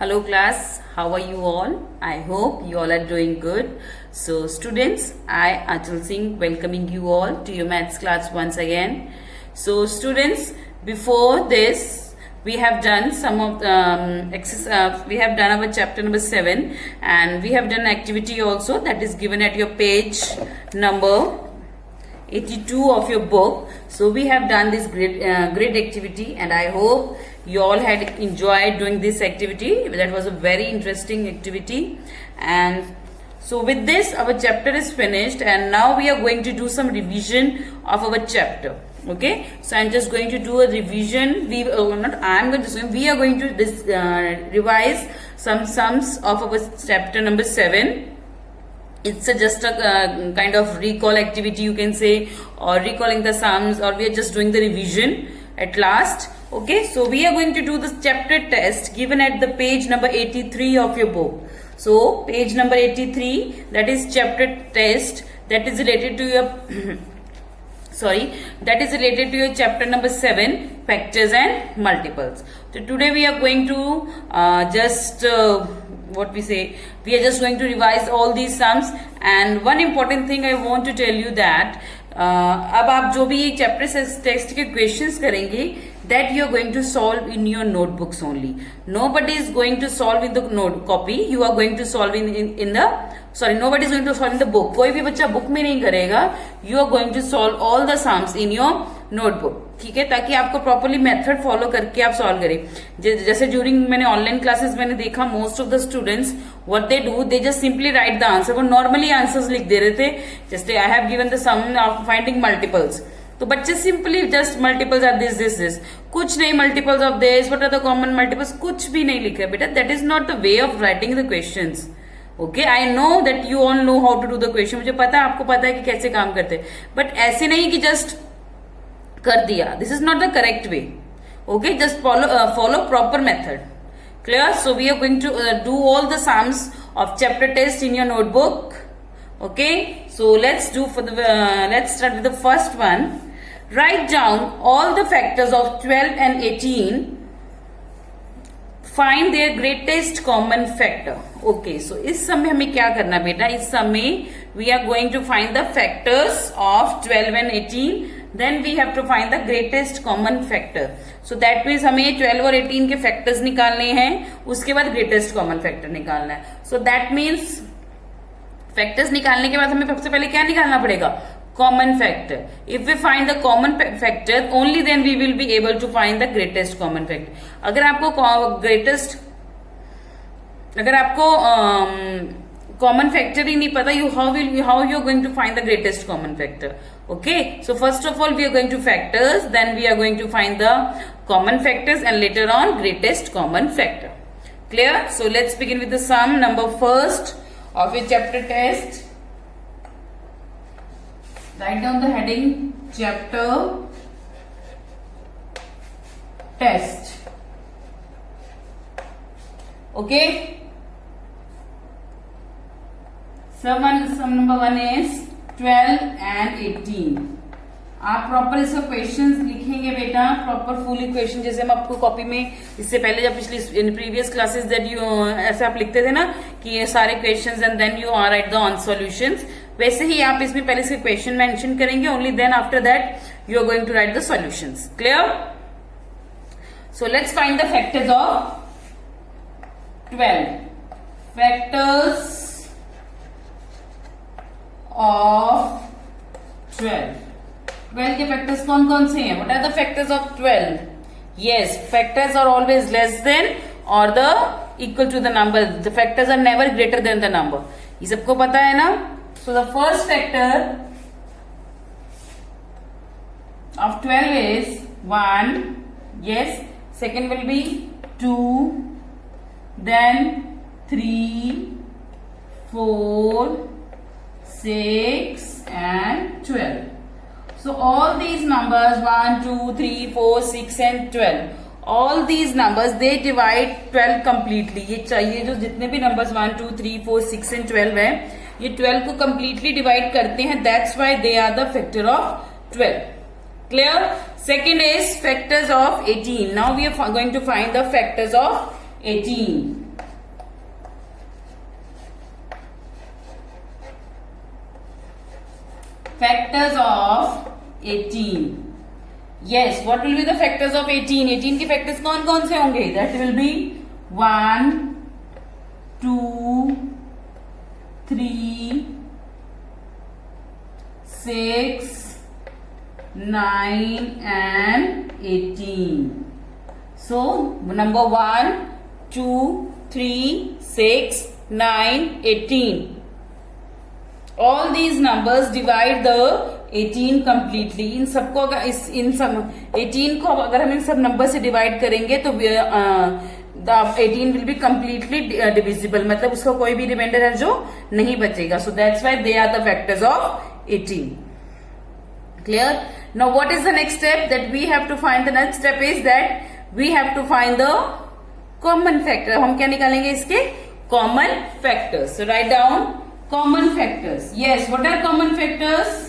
Hello class, how are you all? I hope you all are doing good. So students, I Achal Singh welcoming you all to your maths class once again. So students, before this we have done some of we have done our chapter number 7 and we have done activity also that is given at your page number 82 of your book. So we have done this great activity and I hope you all had enjoyed doing this activity. That was a very interesting activity, and so with this our chapter is finished and now we are going to do some revision of our chapter. Okay, so I'm just going to do a revision. We are going to revise some sums of our chapter number 7. It's just a kind of recall activity, you can say, or recalling the sums, or we are just doing the revision at last. Okay, so we are going to do this chapter test given at the page number 83 of your book. So page number 83, that is chapter test, that is related to your that is related to your chapter number 7, factors and multiples. So today we are going to we are just going to revise all these sums. And one important thing I want to tell you that अब आप जो भी ये chapter test के questions करेंगे that you are going to solve in your notebooks only. Nobody is going to solve in the note copy. You are going to solve nobody is going to solve in the book. कोई भी बच्चा book में नहीं करेगा. You are going to solve all the sums in your notebook. ठीक है, ताकि आपको प्रॉपरली मेथड फॉलो करके आप सॉल्व करें. जैसे ड्यूरिंग मैंने ऑनलाइन क्लासेस मैंने देखा most of the students what they do, they just simply write the answer. वो नॉर्मली आंसर्स लिख दे रहे थे. जैसे I have given the sum of finding multiples, तो बच्चे simply just multiples are this कुछ नहीं, multiples of this, what are the common multiples, कुछ भी नहीं लिखा बेटा. That is not the way of writing the questions. Okay, I know that you all know how to do the question. मुझे पता है, आपको पता है कि कैसे काम करते हैं, बट ऐसे नहीं कि जस्ट कर दिया. This is not the correct way. Okay, just follow proper method. Clear? So we are going to do all the sums of chapter test in your notebook. Okay, so let's start with the first one. Write down all the factors of 12 and 18. Find their greatest common factor. Okay, so इस समय हमें क्या करना बेटा? इस समय we are going to find the factors of 12 and 18. Then we have to find the greatest common factor. So that means हमें 12 और 18 के factors निकालने हैं, उसके बाद greatest common factor निकालना है. So that means फैक्टर्स निकालने के बाद हमें सबसे पहले क्या निकालना पड़ेगा? Common factor. If we find the common factor only then we will be able to find the greatest common factor. अगर आपको कॉमन फैक्टर ही नहीं पता, how you are going to find the greatest common factor. Okay, so first of all we are going to factors, then we are going to find the common factors and later on greatest common factor. Clear? So let's begin with the sum number first of your chapter test. Write down the heading chapter test. Okay, sum number 1 is 12 and 18. आप proper इसका questions लिखेंगे बेटा, proper full equation जैसे हम आपको copy में इससे पहले जब पिछली प्रीवियस क्लासेस दैट यू ऐसे आप लिखते थे ना कि ये सारे questions and then you are write the on solutions, वैसे ही आप इसमें पहले इसके क्वेश्चन मेंशन करेंगे. Only then after that you are going to write the solutions. Clear? So let's find the factors of 12. Factors of 12. 12 के factors कौन कौन से हैं? What are the factors of 12? Yes, factors are always less than और the equal to the number. The factors are never greater than the number. ये सबको पता है ना? So the first factor of 12 is 1. Yes, second will be 2, then 3, 4, 6 and 12. So all these numbers 1, 2, 3, 4, 6 and 12. All these numbers they divide 12 completely. ये चाहिए जो जितने भी numbers 1, 2, 3, 4, 6 and 12 है, ये 12 को completely divide करते हैं. That's why they are the factor of 12. Clear? Second is factors of 18. Now we are going to find the factors of 18. factors of 18. Yes, what will be the factors of 18? 18 के factors कौन कौन से होंगे? That will be 1, 2, 3, 6, 9 and 18. So number 1, 2, 3, 6, 9, 18. All these numbers divide the 18 completely. इन सबको अगर इन सब 18 को अगर हम इन सब नंबर से डिवाइड करेंगे तो the 18 will be completely divisible. मतलब उसका कोई भी रिमाइंडर है जो नहीं बचेगा. So that's why they are the factors of 18. Clear? Now what is the next step that we have to find? The next step is that we have to find the common factor. हम क्या निकालेंगे इसके? Common factors. So write down common factors. Yes, what are common factors?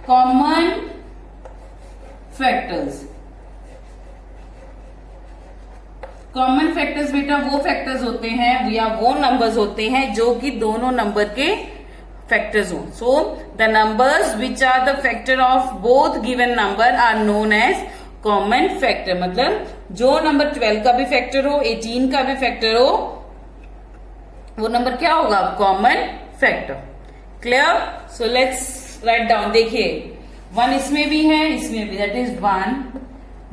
Common factors. Common factors बेटा वो factors होते हैं या वो नंबर्स होते हैं जो कि दोनों नंबर के फैक्टर्स हो. So the numbers which are the factor of both given number are known as common factor. मतलब जो नंबर 12 का भी फैक्टर हो, 18 का भी फैक्टर हो, वो नंबर क्या होगा? Common factor. Clear? So let's write down. देखिए 1 इसमें भी है, इसमें भी. दैट इज 1,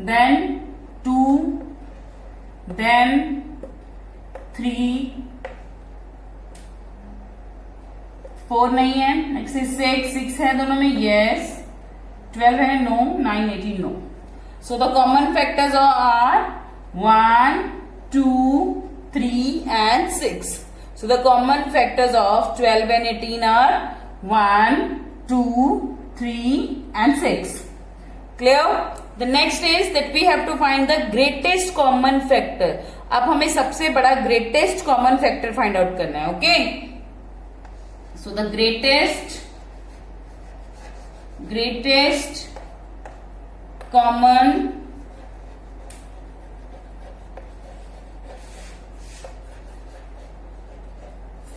देन 2, then 3, 4 नहीं है. नेक्स्ट इज 6 है दोनों में. यस. 12 है. No. 9, 18 no. So the common factors are 1, 2, 3 and 6. So the common factors of 12 and 18 are 1, 2, 3 and 6. Clear? The next is that we have to find the greatest common factor. अब हमें सबसे बड़ा greatest common factor find out करना है. Okay? So the greatest common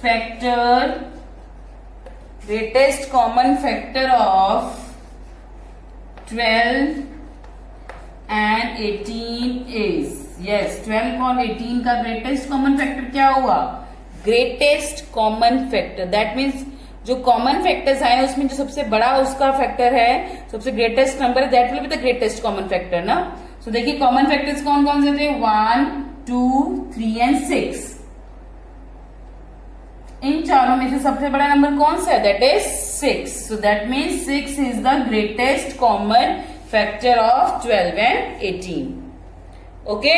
factor, greatest common factor of 12 and 18 is. Yes, 12 और 18 का greatest common factor क्या हुआ? Greatest common factor. That means जो common factors आए उसमें जो सबसे बड़ा उसका factor है, सबसे greatest number, that will be the greatest common factor ना. So देखिए common factors कौन कौन से थे? 1, 2, 3 and 6. इन चारों में से सबसे बड़ा नंबर कौन सा है? That is 6. So that means 6 is the greatest common factor of 12 and 18. Okay,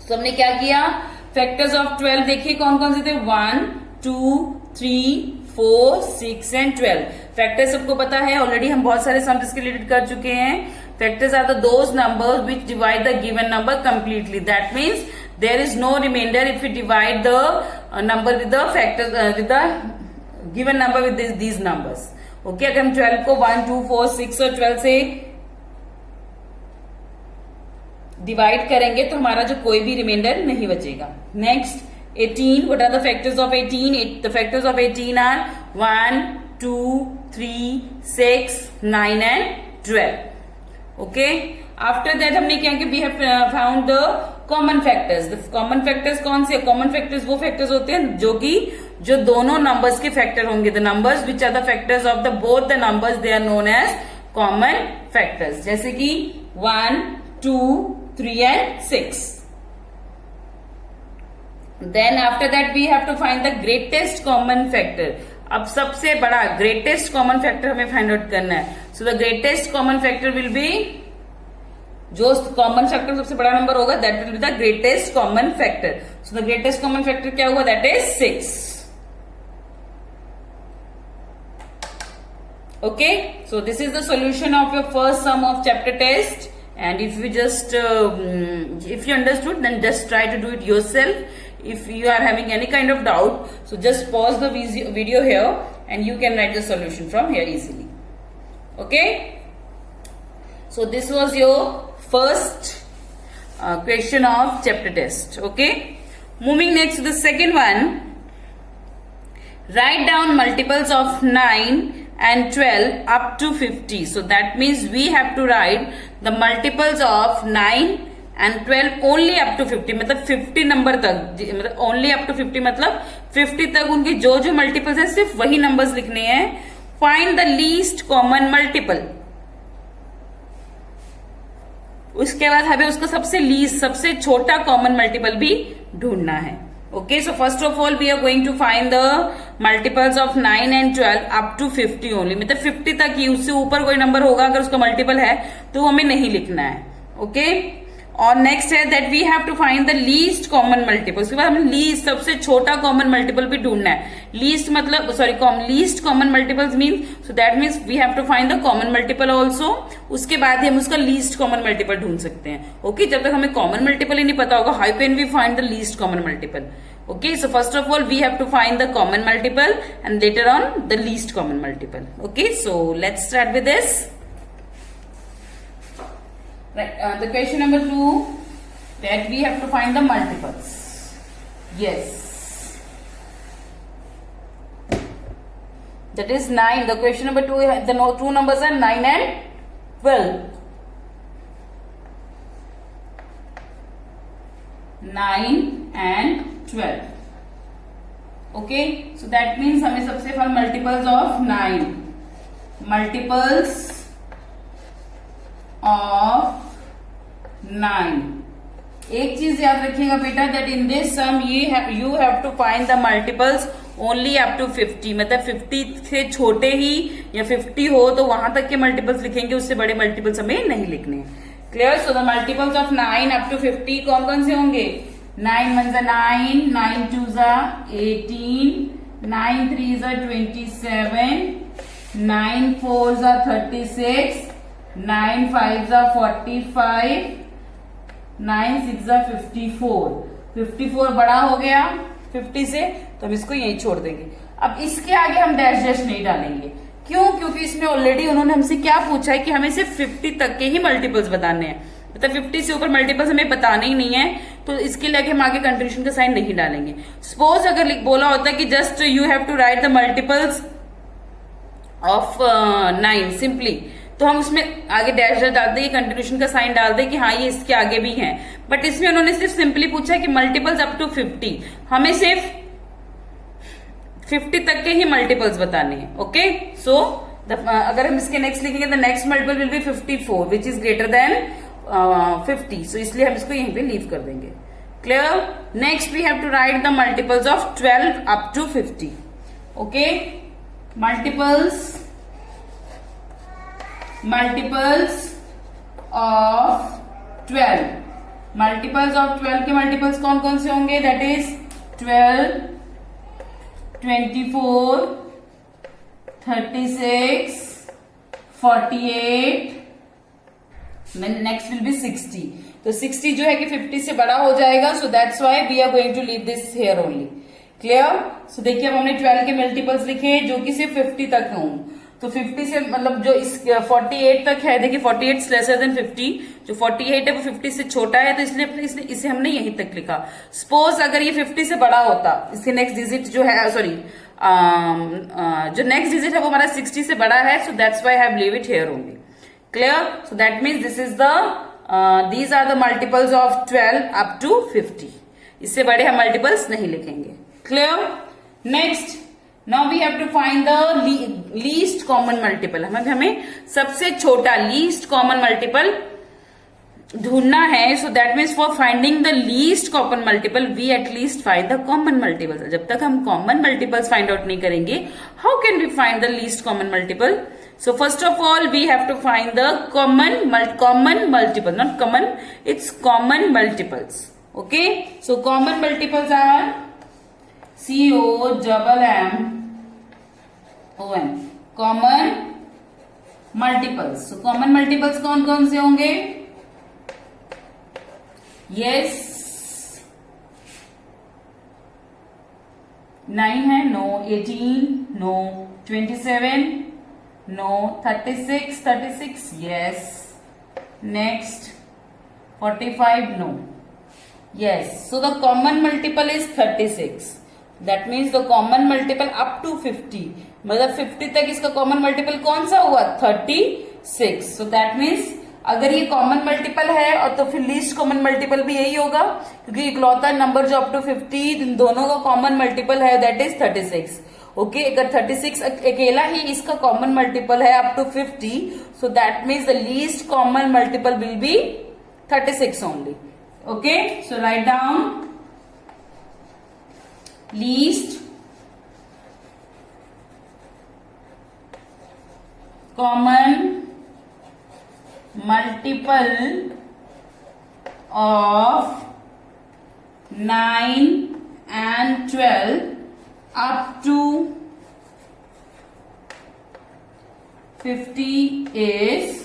so हमने क्या किया? फैक्टर्स ऑफ 12 देखिए कौन कौन से थे? 1, 2, 3, 4, 6 एंड 12. फैक्टर सबको पता है ऑलरेडी. हम बहुत सारे सम्स इसके रिलेटेड कर चुके हैं. Factors are the those numbers which divide the given number completely. That means there is no remainder if we divide the number with the factors with the given number with these numbers. Okay, अगर हम 12 को 1, 2, 4, 6 और 12 से divide करेंगे तो हमारा जो कोई भी रिमाइंडर नहीं बचेगा. Next 18. what are the factors of 18? The factors of 18 are 1, 2, 3, 6, 9 and 12. Okay, after that हमने क्या किया? we have found the common factors. Common factors कौन से? कॉमन फैक्टर्स वो फैक्टर्स होते हैं जो दोनों नंबर्स के फैक्टर होंगे. The numbers which are the factors of the both the numbers, they are known as common factors. जैसे कि 1, 2, 3 and 6. Then after that we have to find the greatest common factor. अब सबसे बड़ा greatest common factor हमें find out करना है. So the greatest common factor will be, जो common factor सबसे बड़ा नंबर होगा, that will be the greatest common factor. So the greatest common factor क्या हुआ? That is 6. Okay, so this is the solution of your first sum of chapter test. And if you just if you understood, then just try to do it yourself. If you are having any kind of doubt, so just pause the video here and you can write the solution from here easily. Okay, so this was your first question of chapter test. Okay, moving next to the second one. Write down multiples of 9 and 12 up to 50. So that means we have to write the multiples of 9 and 12 only up to 50. मतलब 50 number तक, मतलब only up to 50 मतलब 50 तक उनकी जो जो multiples है सिर्फ वही नंबर्स लिखने हैं. Find the least common multiple. उसके बाद हमें उसका सबसे लीस्ट, सबसे छोटा कॉमन मल्टीपल भी ढूंढना है. Okay, so first of all we are going to find the multiples of 9 and 12 up to 50 only. मतलब 50 तक ही, उससे ऊपर कोई नंबर होगा अगर उसका मल्टीपल है तो हमें नहीं लिखना है. ओके, और नेक्स्ट है that we have to find the least common multiple. उसके बाद हमें लीस्ट, सबसे छोटा कॉमन मल्टीपल भी ढूंढना है. लीस्ट मतलब sorry least common multiples mean, so that means we have to find the common multiple also. उसके बाद ही हम उसका लीस्ट कॉमन मल्टीपल ढूंढ सकते हैं. ओके, जब तक हमें कॉमन मल्टीपल ही नहीं पता होगा, how can we find the least common multiple. Okay, so first of all we have to find the common multiple and later on the least common multiple. Okay, so let's start with this. Right, the question number 2, that we have to find the multiples. Yes, that is 9. The question number 2, the two numbers are 9 and 12. 9 and 12. Okay, so that means हमें सबसे पहले multiples of 9, multiples of 9. एक चीज याद रखिएगा बेटा, that in this sum you have to find the multiples only up to 50. मतलब 50 से छोटे ही या 50 हो तो वहां तक के मल्टीपल्स लिखेंगे, उससे बड़े मल्टीपल्स हमें नहीं लिखने. Clear. So the multiples of 9 up to 50 कौन कौन से होंगे? 9 1 जा 9, 9 2 जा 18, 9 3 जा 27, 9 4 जा 36, 9 5 जा 45, 9 6 जा 54. 54 बड़ा हो गया 50 से, तो हम इसको यहीं छोड़ देंगे. अब इसके आगे हम डैश डैश नहीं डालेंगे. क्यों? क्योंकि इसमें ऑलरेडी उन्होंने हमसे क्या पूछा है कि हमें सिर्फ 50 तक के ही मल्टीपल्स बताने हैं. मतलब 50 से ऊपर मल्टीपल्स हमें बताने ही नहीं है, तो इसके लिए हम आगे कंट्रीब्यूशन का साइन नहीं डालेंगे. सपोज अगर बोला होता है कि just you have to write the multiples of 9 simply, तो हम उसमें आगे डैश डैश डाल देंगे, कंट्रीब्यूशन का साइन डाल दें कि हाँ ये इसके आगे भी हैं. बट इसमें उन्होंने सिर्फ सिंपली पूछा है कि मल्टीपल्स अप टू 50, हमें सिर्फ 50 तक के ही मल्टीपल्स बताने हैं. ओके, सो अगर हम इसके नेक्स्ट लिखेंगे the next multiple will be 54 which is greater than 50. So इसलिए हम इसको यहीं पे लीव कर देंगे. Clear. Next we have to write the multiples of 12 up to 50. Okay, multiples of 12. Multiples of 12 के मल्टीपल्स कौन कौन से होंगे? That is 12, 24, 36, 48, next will be 60. तो 60 जो है कि 50 से बड़ा हो जाएगा, so that's why we are going to leave this here only. Clear. So देखिए अब हमने 12 के मल्टीपल्स लिखे जो कि सिर्फ 50 तक हों. तो 50 से मतलब जो इस 48 तक है, देखिए 48 लेसर देन 50, जो 48 है वो 50 से छोटा है, तो इसलिए इसे हमने यहीं तक लिखा. सपोज अगर ये 50 से बड़ा होता, इसके नेक्स्ट डिजिट जो है सॉरी जो नेक्स्ट डिजिट है वो हमारा 60 से बड़ा है, so that's why I have leave it here only. Clear. So that means this is these are the multiples of 12 up to 50. इससे बड़े हम मल्टीपल्स नहीं लिखेंगे. Clear. Next, now we have to find the least common multiple. हमें सबसे छोटा least common multiple ढूंढना है. So that means for finding the least common multiple we at least find the common multiples. जब तक हम कॉमन मल्टीपल्स फाइंड आउट नहीं करेंगे, how can we find the least common multiple? So first of all we have to find the common multiple, not common, it's common multiples. Okay, so common multiples are COMMON, common multiples. So common multiples कौन कौन से होंगे? Yes, 9 है, no. 18, no. 27, no. 36, yes. Next, 45, no. Yes, so the common multiple is 36. That means the common multiple up to 50, मतलब 50 तक इसका common multiple कौन सा हुआ? 36. सो दैट मीन्स अगर ये कॉमन मल्टीपल है और तो फिर लीस्ट कॉमन मल्टीपल भी यही होगा, क्योंकि इकलौता नंबर जो अप टू 50 इन दोनों का कॉमन मल्टीपल है दैट इज 36. ओके, अगर 36 अकेला ही इसका कॉमन मल्टीपल है up to 50, so that means the least common multiple will be 36 only. Okay, so write down least common multiple of 9 and 12 up to 50 is,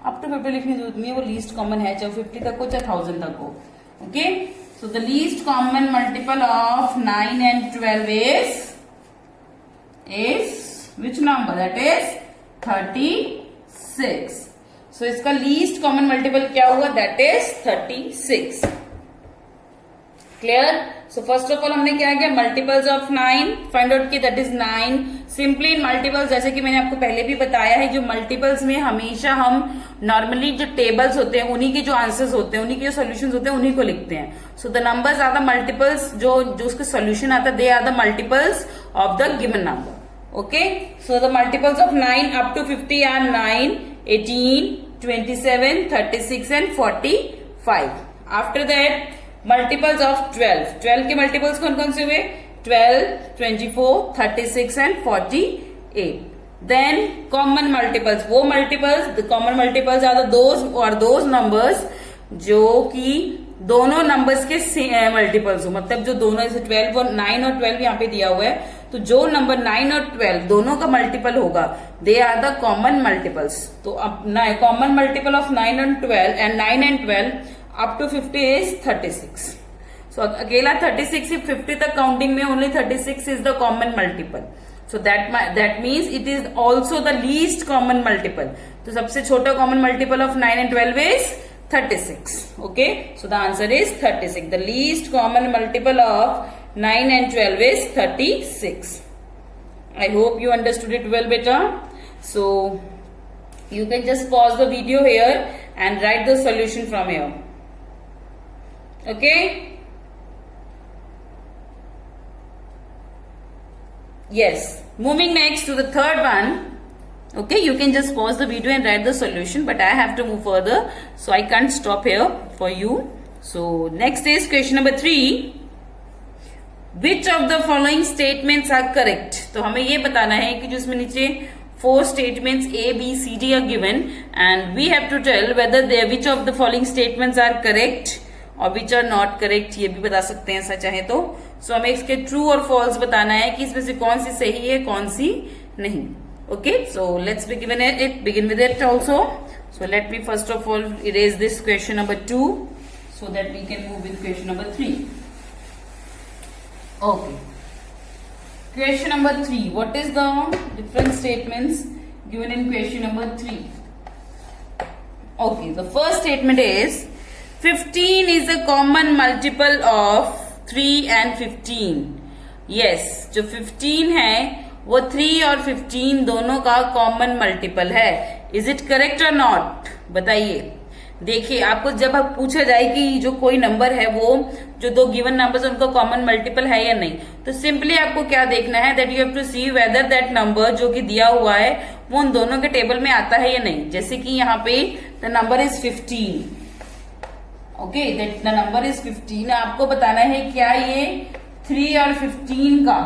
up to 50 लिखने की जरूरत नहीं है, वो लीस्ट कॉमन है, चाहे 50 तक हो चाहे 1000 तक हो. Okay, so the least common multiple of 9 and 12 is which number? That is 36. So इसका least common multiple क्या हुआ? That is 36. Clear? So first of all हमने क्या किया? Multiples of 9 find out कि that is 9. Simply in multiples, जैसे कि मैंने आपको पहले भी बताया है, जो multiples में हमेशा हम नॉर्मली जो टेबल्स होते हैं उन्हीं के जो आंसर्स होते हैं, उन्हीं के जो सोल्यूशंस होते हैं उन्हीं को लिखते हैं. So the numbers are the multiples, जो उसके सोल्यूशन आता है they are the multiples of the given number. Okay, so the multiples of 9 up to 50 are 9, 18, 27, 36 and 45. After that multiples of 12 के मल्टीपल्स कौन कौन से हुए? 12, 24, 36 एंड 48. Then common multiples, वो multiples, the common multiples are those numbers जो कि दोनों numbers के मल्टीपल्स हो, मतलब जो दोनों जैसे 12 और 9 और 12 यहाँ पे दिया हुआ है, तो जो नंबर 9 और 12 दोनों का मल्टीपल होगा they are the common multiples. तो अब common multiple of 9 and 12 and 9 and 12 up to 50 is 36. So अकेला 36 ही 50 तक काउंटिंग में only 36 is the common multiple. So that means it is also the least common multiple. तो सबसे छोटा common multiple of 9 and 12 is 36. Okay, so the answer is 36. The least common multiple of 9 and 12 is 36. I hope you understood it well better. So you can just pause the video here and write the solution from here. Okay. Yes, moving next to the third one. Okay, you can just pause the video and write the solution, but I have to move further, so I can't stop here for you. So next is question number 3. Which of the following statements are correct? तो हमें ये बताना है कि जिसमें नीचे 4 statements A, B, C, D are given and we have to tell whether which of the following statements are correct और which are not correct, ये भी बता सकते हैं ऐसा चाहे तो. सो हमें इसके ट्रू और फॉल्स बताना है कि इसमें से कौन सी सही है कौन सी नहीं. Okay, so let's begin with it also. So let me first of all erase this question number 2 so that we can move with question number 3. Okay, question number 3. What is the different statements given in question number 3? Okay, the first statement is 15 is the common multiple of 3 and 15. Yes, जो 15 है वो 3 और 15 दोनों का common multiple है. Is it correct और not? बताइए. देखिए, आपको जब आप पूछा जाए कि जो कोई नंबर है वो जो दो गिवन नंबर्स उनका कॉमन मल्टीपल है या नहीं, तो सिंपली आपको क्या देखना है that you have to see whether that number जो कि दिया हुआ है वो उन दोनों के टेबल में आता है या नहीं. जैसे कि यहाँ पे the number is 15. Okay, that the number is 15. आपको बताना है क्या ये 3 और 15 का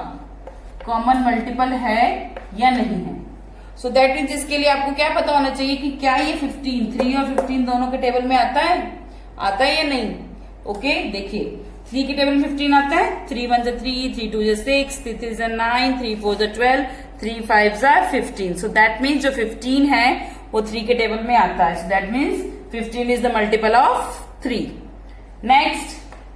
कॉमन मल्टीपल है या नहीं है. सो दैट मीन्स इसके लिए आपको क्या पता होना चाहिए कि क्या ये 15 3 और 15 दोनों के टेबल में आता है या नहीं. ओके, देखिए 3 के टेबल में 15 आता है. 3 1 3, 3 2 6, 3 3 9, 3 4 12, 3 5 15. सो दैट मीन्स जो 15 है वो 3 के टेबल में आता है. So that means 15 is the multiple of 3. Next,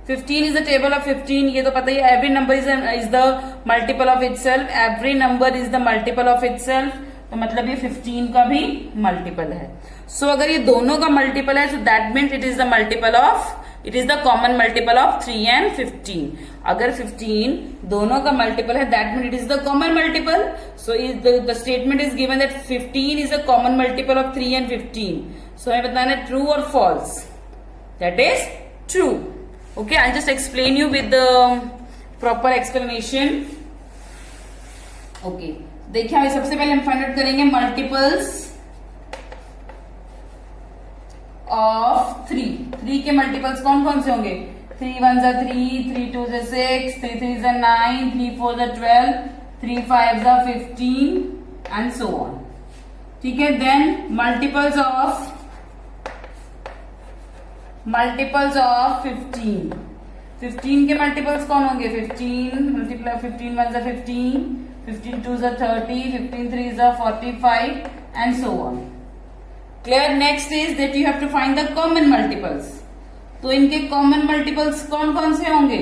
15 is the table of 15. ये तो पता ही है. Every number is the multiple of itself. Every number is the multiple of itself. तो मतलब ये 15 का भी मल्टीपल है. सो अगर ये दोनों का मल्टीपल है, so that means it is the multiple of it is the common multiple of 3 and 15. अगर 15 दोनों का मल्टीपल है, that mean it is the common multiple. So the statement is given that 15 is the common multiple of 3 and 15. So हमें बताना है true और false. That is true. Okay, I just explain you with the proper explanation. Okay, देखिए हमें सबसे पहले हम find out करेंगे मल्टीपल्स ऑफ 3. 3 के मल्टीपल्स कौन कौन से होंगे? 3 1 जा 3, 3 2 जा 6, 3 3 जा 9, 3 4 जा 12, 3 5 जा 15 एंड सो ऑन. ठीक है. Then multiples of 15. 15 के मल्टीपल्स कौन होंगे? 15 मल्टीप्लाई 15 1 जा 15, 15 2 जा 30, 15 3 जा 45 and so on. Clear. Next is that you have to find the common multiples. तो इनके कॉमन मल्टीपल्स कौन कौन से होंगे?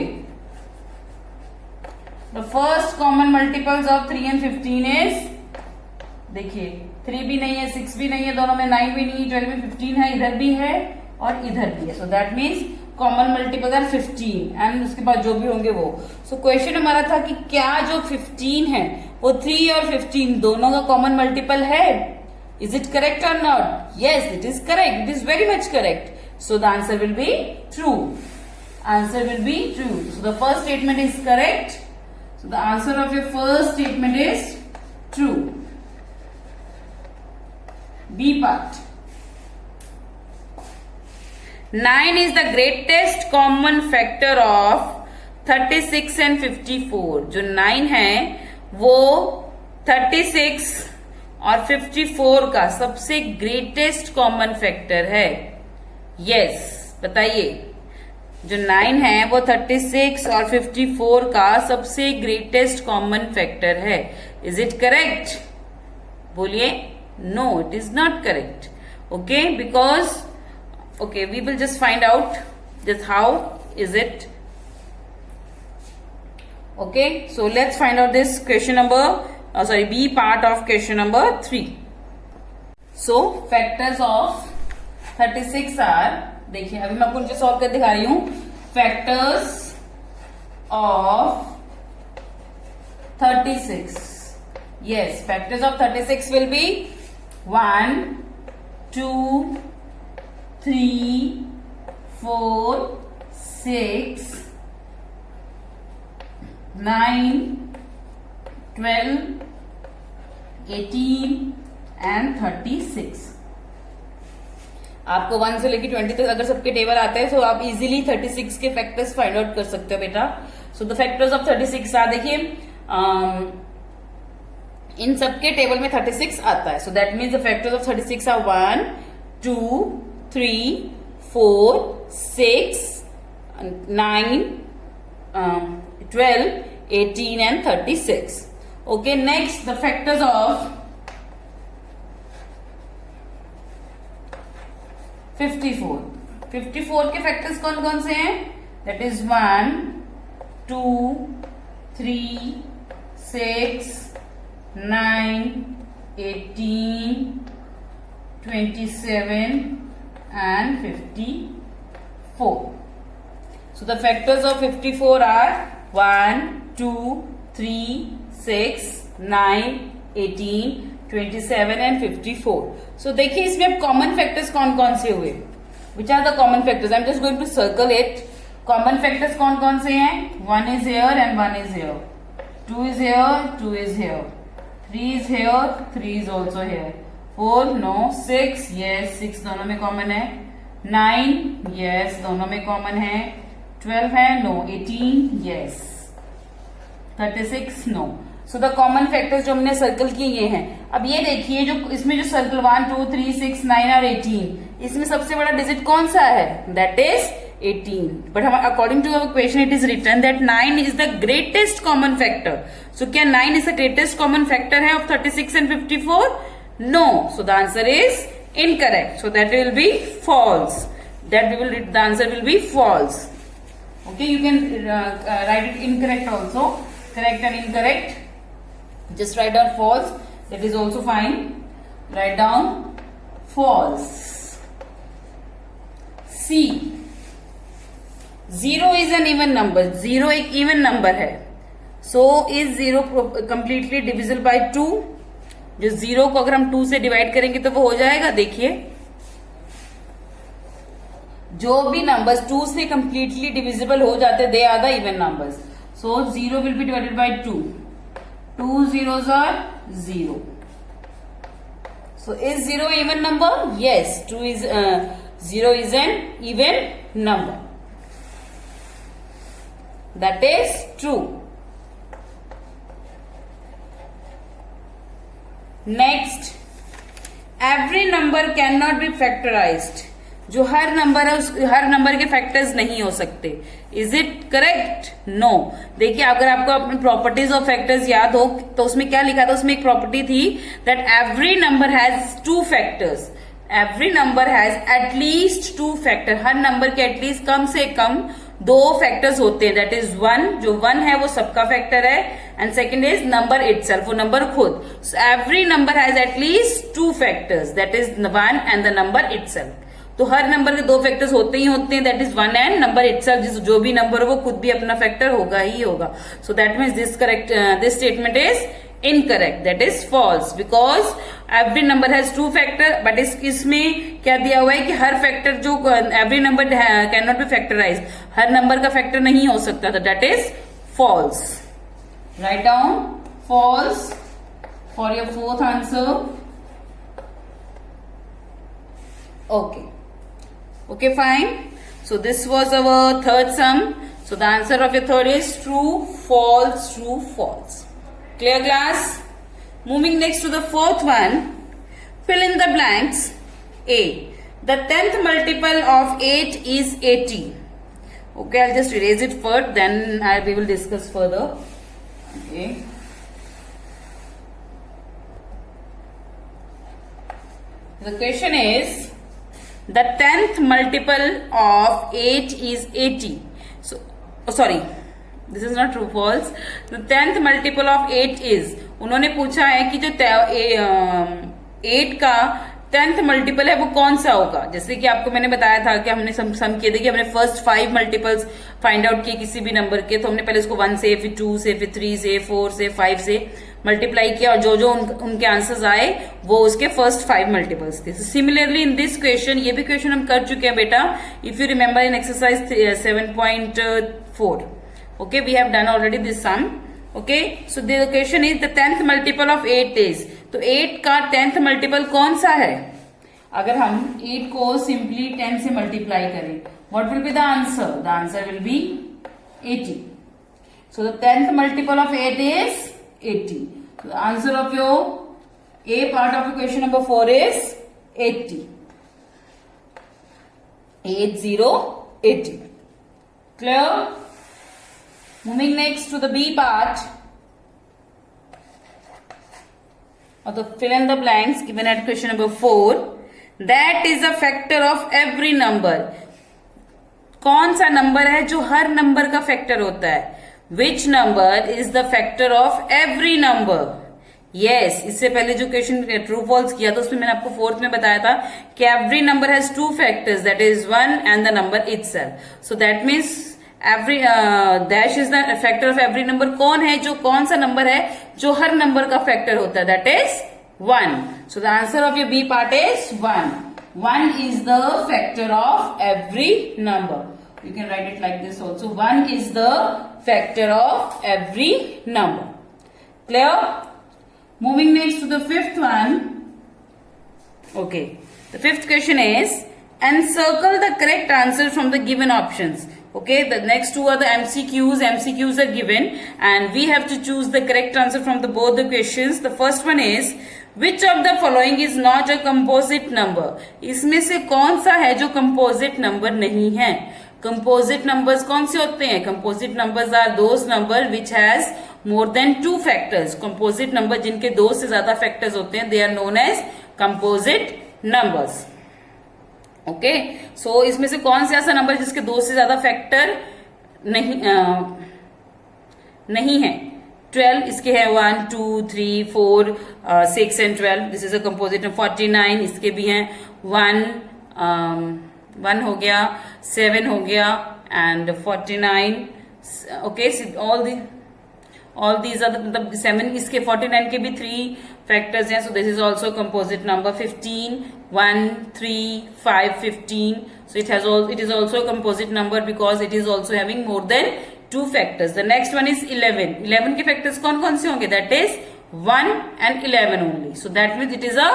The first common multiples of 3 and 15 is, देखिए 3 भी नहीं है, 6 भी नहीं है, दोनों में 9 भी नहीं है, 12 में 15 है, इधर भी है और इधर भी है. So that means common multiple are 15 and उसके बाद जो भी होंगे वो. सो क्वेश्चन हमारा था कि क्या जो 15 है वो 3 और 15 दोनों का कॉमन मल्टीपल है? Is it correct or not? Yes, it is correct. It is very much correct. So the answer will be true. Answer will be true. So the first statement is correct. So the answer of your first statement is true. B part. 9 is the greatest common factor of 36 and 54. जो 9 है वो 36 और 54 का सबसे greatest common factor है. Yes, बताइए. जो 9 है वो 36 और 54 का सबसे ग्रेटेस्ट कॉमन फैक्टर है. Is it correct? बोलिए. No, it is not correct. Okay, because okay we will just find out just how is it. Okay, so let's find out this question number B part of question number 3. So factors of 36 are, देखिए अभी मैं आपको नीचे solve कर दिखा रही हूं. Factors of 36. Yes, factors of 36 will be 1 2 3 4 6 9 12 18 and 36. आपको 1 से लेकर 20 तक अगर सबके टेबल आते हैं तो आप इजीली 36 के फैक्टर्स फाइंड आउट कर सकते हो बेटा. सो द फैक्टर्स ऑफ 36 आ, देखिए इन सबके टेबल में 36 आता है. So that means the factors of 36 are 1 2 3 4 6 9 12 18 and 36. Okay, next the factors of 54. 54 के फैक्टर्स कौन कौन से हैं? That is 1 2 3 6 9 18 27 and 54. So the factors of 54 are 1 2 3 6 9 18 27 and 54. So देखिए इसमें अब कॉमन फैक्टर्स कौन कौन से हुए? Which are the common factors? I am just going to circle it. Common factors कौन कौन से हैं? 1 is here and 1 is here. 2 is here, 2 is here. 3 is here, 3 is also here. 4 no, 6 yes, 6 दोनों में कॉमन है. 9 yes, दोनों में common है. 12 है no. 18 yes. 36 no. So the common factors जो हमने सर्कल किए ये हैं. अब ये देखिए जो इसमें जो सर्कल 1 2 3 6 9 और 18, इसमें सबसे बड़ा डिजिट कौन सा है? That is 18. बट हम according to our question it is written that 9 is the greatest common factor. So क्या 9 is the greatest common factor है of 36 and 54? No. So the answer is incorrect. So that will be false. The answer will be false. Okay, you can write it incorrect also. Correct and incorrect. Just write down false. That is also fine. Write down false. C. Zero is an even number, zero एक even number है. So is zero completely divisible by 2. जो zero को अगर हम 2 से divide करेंगे तो वो हो जाएगा. देखिए जो भी नंबर्स 2 से कंप्लीटली डिविजिबल हो जाते they are the even numbers. So zero will be divided by 2. 2 zeros are 0. So is 0 even number? Yes, 0 is an even number. That is true. Next, every number cannot be factorized. जो हर number है उस हर number के factors नहीं हो सकते. Is it correct? No. देखिए अगर आपको अपने प्रॉपर्टीज ऑफ फैक्टर्स याद हो तो उसमें क्या लिखा था, उसमें एक प्रॉपर्टी थी that every number has 2 factors. Every number has at least 2 factor. Her number के एटलीस्ट कम से कम 2 फैक्टर्स होते हैं. दैट इज 1, जो 1 है वो सबका फैक्टर है, and second is number itself, वो नंबर खुद. Every number has at least 2 factors, that is 1 and the number itself. तो हर नंबर के 2 फैक्टर्स होते ही होते हैं, that is 1 and number itself. जो भी नंबर हो वो खुद भी अपना फैक्टर होगा ही होगा. So that means this statement is incorrect, that is false, because every number has 2 factor. But इसमें क्या दिया हुआ है कि हर फैक्टर जो every number can not be factorise, हर नंबर का फैक्टर नहीं हो सकता. तो that is false. Write down false for your 4th answer. Okay, fine. So this was our 3rd sum. So the answer of your 3rd is true, false, true, false. Clear class? Moving next to the 4th one. Fill in the blanks. A. The 10th multiple of 8 is 80. Okay, I'll just erase it first, then we will discuss further. Okay. The question is, the 10th multiple of 8 is 80. So, sorry, this is not true, false. The 10th multiple of 8 is, उन्होंने पूछा है कि जो 8 का 10th multiple है वो कौन सा होगा. जैसे कि आपको मैंने बताया था कि हमने सम किए थे कि हमने फर्स्ट 5 मल्टीपल्स फाइंड आउट किए किसी भी नंबर के. तो हमने पहले उसको 1 से, फिर 2 से, फिर 3 से, 4 से, 5 से मल्टीप्लाई किया, और जो जो उनके आंसर्स आए वो उसके फर्स्ट 5 मल्टीपल्स थे. सिमिलरली इन दिस क्वेश्चन, ये भी क्वेश्चन हम कर चुके हैं बेटा, if you remember in exercise 7.4. Okay, we have done already this sum. Okay, so the question is the 10th multiple of 8 is. तो 8 का 10th मल्टीपल कौन सा है? अगर हम 8 को सिंपली 10 से मल्टीप्लाई करें, what will be the answer? The answer will B 80. So the 10th multiple of 8 is 80. So the answer of your A part of question number 4 is 80. 80. Clear? Moving next to the B part of the fill in the blanks given at question number 4. That is a factor of every number. कौन सा number है जो हर नंबर का factor होता है? Which number is the factor of every number? Yes, इससे पहले जो क्वेश्चन ट्रू फॉल्स किया था उसमें मैंने आपको 4th में बताया था कि every number has 2 factors, that is 1 and the number itself. So that means every dash is the factor of every number. कौन है जो कौन सा नंबर है जो हर नंबर का फैक्टर होता है? That is 1. So the answer of your B part is 1. 1 is the factor of every number. You can write it like this also. 1 is the factor of every number. Clear? Moving next to the 5th one. Okay. The 5th question is, encircle the correct answer from the given options. Okay. The next 2 are the MCQs. MCQs are given and we have to choose the correct answer from both the questions. The first one is, which of the following is not a composite number? इसमें से कौन सा है जो composite number नहीं है? Composite numbers कौन से होते हैं? Composite numbers are those number which has more than 2 factors. Composite number जिनके 2 से ज्यादा फैक्टर्स होते हैं, they are known as composite numbers. Okay, so इसमें से कौन सा ऐसा नंबर जिसके 2 से ज्यादा फैक्टर नहीं है? 12 इसके है 1, 2, 3, 4, 6 and 12. This is a composite. 49 इसके भी हैं 1 हो गया, 7 हो गया and 49. Okay, so all these are the 7 इसके 49 के भी 3 factors हैं, so this is also composite number. 15, 1, 3, 5, 15. So it is also a composite number because it is also having more than 2 factors. The next one is 11. 11 के factors कौन कौन से होंगे? That is 1 and 11 only. So that means it is a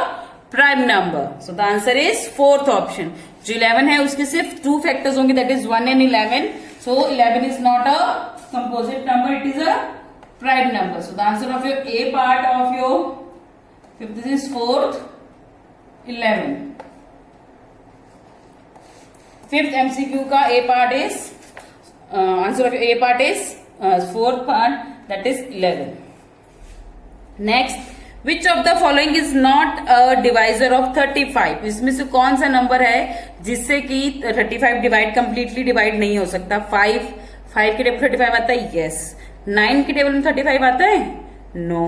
prime number. So the answer is fourth option. जो 11 है उसके सिर्फ 2 factors होंगे, that is 1 and 11. So 11 is not a composite number, it is a prime number. So the answer of your A part of your fifth is fourth, 11. Fifth MCQ का A part is answer of A part is fourth part, that is 11. Next, which of the following is not a divisor of 35? इसमें से कौन सा number है जिससे कि 35 divide completely divide नहीं हो सकता? 5 के टेबल 35 आता है? यस. 9 के टेबल में 35 आता है? नो.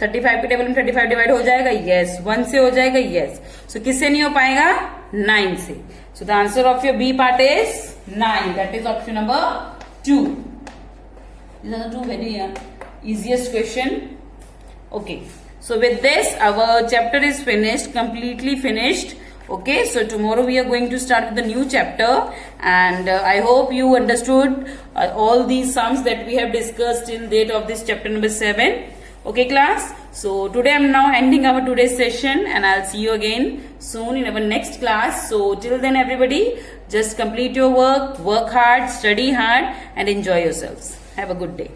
35 के टेबल में 35 डिवाइड हो जाएगा? यस. 1 से हो जाएगा? यस. सो किससे नहीं हो पाएगा? 9 से. So the answer of your B part is 9. That is option number 2. These are the two very easiest question. Okay. So with this, our chapter is finished, completely finished. Okay, so tomorrow we are going to start with the new chapter, and I hope you understood all these sums that we have discussed in date of this chapter number 7. Okay class, so today I am now ending our today's session, and I'll see you again soon in our next class. So till then everybody, just complete your work hard, study hard, and enjoy yourselves. Have a good day.